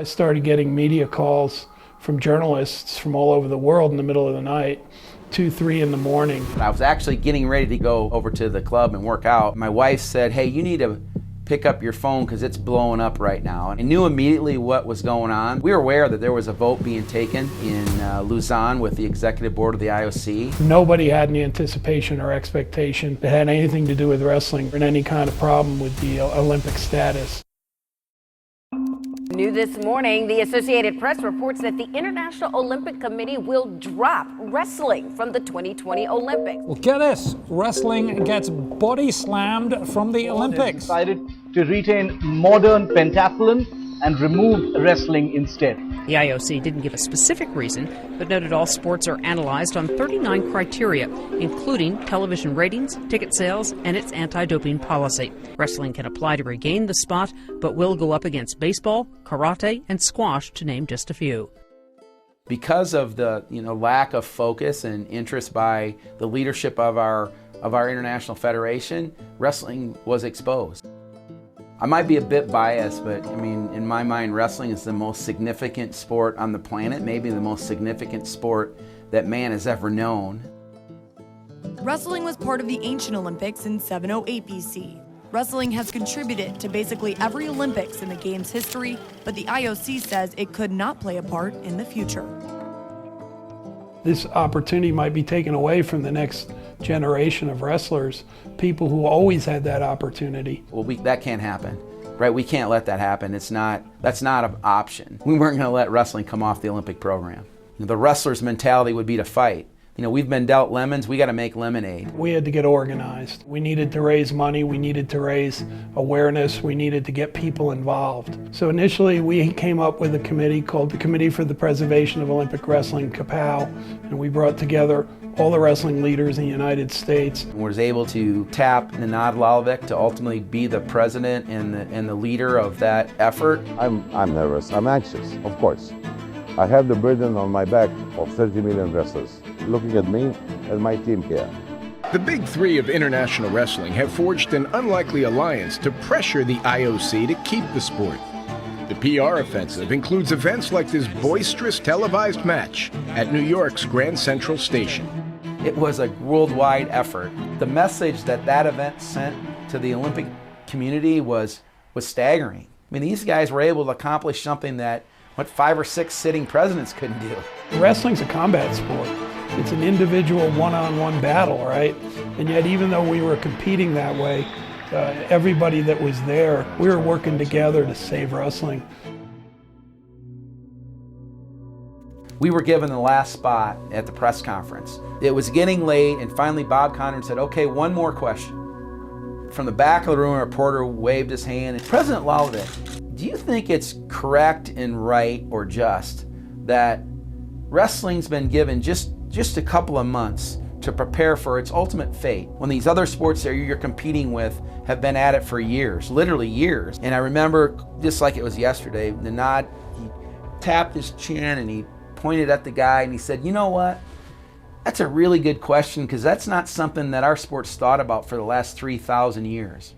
I started getting media calls from journalists from all over the world in the middle of the night, 2, 3 in the morning. I was actually getting ready to go over to the club and work out. My wife said, hey, you need to pick up your phone because it's blowing up right now. And I knew immediately what was going on. We were aware that there was a vote being taken in Lausanne with the executive board of the IOC. Nobody had any anticipation or expectation that had anything to do with wrestling or any kind of problem with the Olympic status. New this morning, the Associated Press reports that the International Olympic Committee will drop wrestling from the 2020 Olympics. Well, get this, wrestling gets body slammed from the Olympics. Decided to retain modern pentathlon and remove wrestling instead. The IOC didn't give a specific reason, but noted all sports are analyzed on 39 criteria, including television ratings, ticket sales, and its anti-doping policy. Wrestling can apply to regain the spot, but will go up against baseball, karate, and squash, to name just a few. Because of the lack of focus and interest by the leadership of our international federation, wrestling was exposed. I might be a bit biased, but I mean, in my mind, wrestling is the most significant sport on the planet, maybe the most significant sport that man has ever known. Wrestling was part of the ancient Olympics in 708 BC. Wrestling has contributed to basically every Olympics in the game's history, but the IOC says it could not play a part in the future. This opportunity might be taken away from the next generation of wrestlers, people who always had that opportunity. Well, that can't happen, right? We can't let that happen. That's not an option. We weren't going to let wrestling come off the Olympic program. The wrestler's mentality would be to fight. We've been dealt lemons, we got to make lemonade. We had to get organized. We needed to raise money, we needed to raise awareness, we needed to get people involved. So initially we came up with a committee called the Committee for the Preservation of Olympic Wrestling, CAPOW, and we brought together all the wrestling leaders in the United States. And was able to tap Nenad Lalovic to ultimately be the president and the leader of that effort. I'm nervous, I'm anxious, of course. I have the burden on my back of 30 million wrestlers, looking at me and my team here. The big three of international wrestling have forged an unlikely alliance to pressure the IOC to keep the sport. The PR offensive includes events like this boisterous televised match at New York's Grand Central Station. It was a worldwide effort. The message that event sent to the Olympic community was staggering. I mean, these guys were able to accomplish something that 5 or 6 sitting presidents couldn't do. Wrestling's a combat sport. It's an individual one-on-one battle, right? And yet even though we were competing that way, everybody that was there, we were working together to save wrestling. We were given the last spot at the press conference. It was getting late, and finally Bob Conrad said, okay, one more question. From the back of the room, a reporter waved his hand. And President Lalovic, do you think it's correct and right or just that wrestling's been given just a couple of months to prepare for its ultimate fate when these other sports that you're competing with have been at it for years, literally years? And I remember, just like it was yesterday, Nenad, he tapped his chin and he pointed at the guy and he said, you know what? That's a really good question because that's not something that our sport's thought about for the last 3,000 years.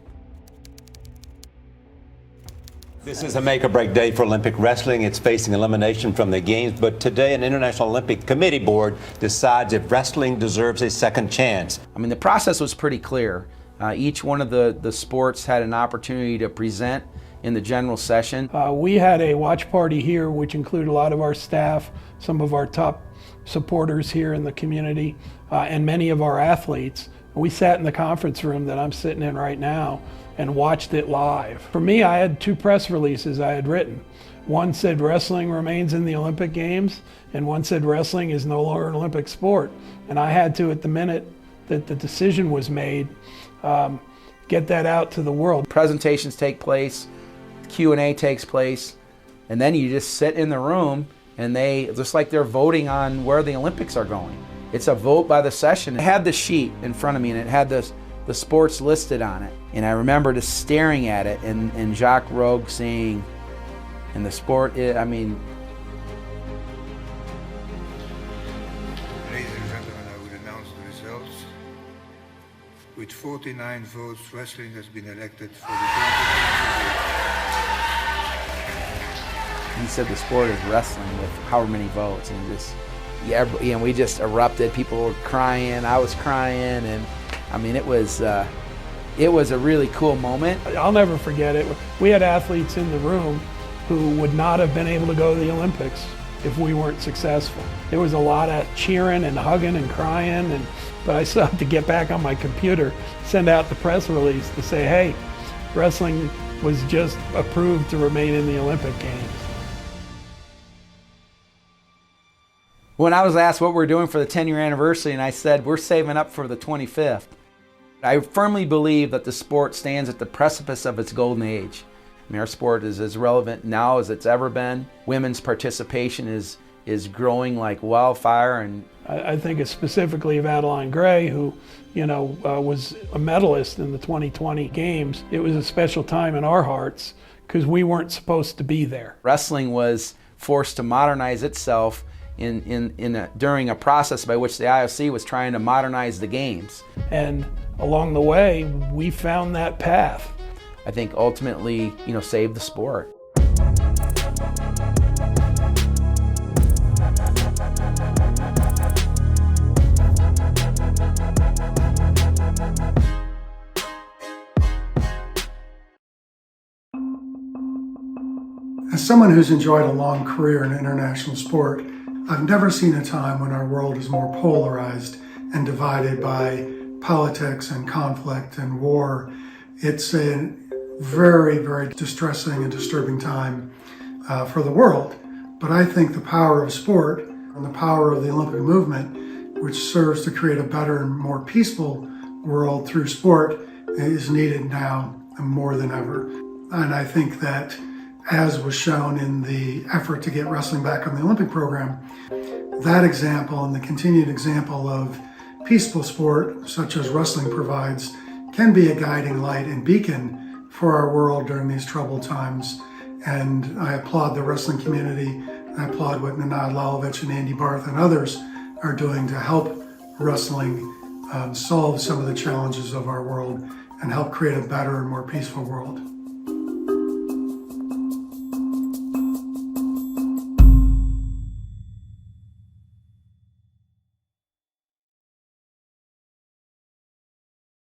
This is a make-or-break day for Olympic wrestling. It's facing elimination from the games, but today an International Olympic Committee board decides if wrestling deserves a second chance. I mean, the process was pretty clear. Each one of the sports had an opportunity to present in the general session. We had a watch party here, which included a lot of our staff, some of our top supporters here in the community, and many of our athletes. We sat in the conference room that I'm sitting in right now and watched it live. For me, I had 2 press releases I had written. One said wrestling remains in the Olympic Games, and one said wrestling is no longer an Olympic sport. And I had to, at the minute that the decision was made, get that out to the world. Presentations take place, Q&A takes place, and then you just sit in the room and just like they're voting on where the Olympics are going. It's a vote by the session. I had the sheet in front of me and it had the sports listed on it. And I remember just staring at it and Jacques Rogue saying, and the sport, Ladies and gentlemen, I would announce the results. With 49 votes, wrestling has been elected for the 2020 He said the sport is wrestling with however many votes, and we just erupted. People were crying. I was crying, and I mean, it was a really cool moment. I'll never forget it. We had athletes in the room who would not have been able to go to the Olympics if we weren't successful. There was a lot of cheering and hugging and crying, but I still have to get back on my computer, send out the press release to say, hey, wrestling was just approved to remain in the Olympic Games. When I was asked what we're doing for the 10-year anniversary, and I said, we're saving up for the 25th. I firmly believe that the sport stands at the precipice of its golden age. I mean, our sport is as relevant now as it's ever been. Women's participation is growing like wildfire. And I think it's specifically of Adeline Gray, who, was a medalist in the 2020 Games. It was a special time in our hearts because we weren't supposed to be there. Wrestling was forced to modernize itself during a process by which the IOC was trying to modernize the games. And along the way, we found that path. I think ultimately, saved the sport. As someone who's enjoyed a long career in international sport, I've never seen a time when our world is more polarized and divided by politics and conflict and war. It's a very, very distressing and disturbing time for the world. But I think the power of sport and the power of the Olympic movement, which serves to create a better and more peaceful world through sport, is needed now more than ever. And I think that, as was shown in the effort to get wrestling back on the Olympic program, that example and the continued example of peaceful sport, such as wrestling provides, can be a guiding light and beacon for our world during these troubled times. And I applaud the wrestling community. I applaud what Nenad Lalovich and Andy Barth and others are doing to help wrestling solve some of the challenges of our world and help create a better and more peaceful world.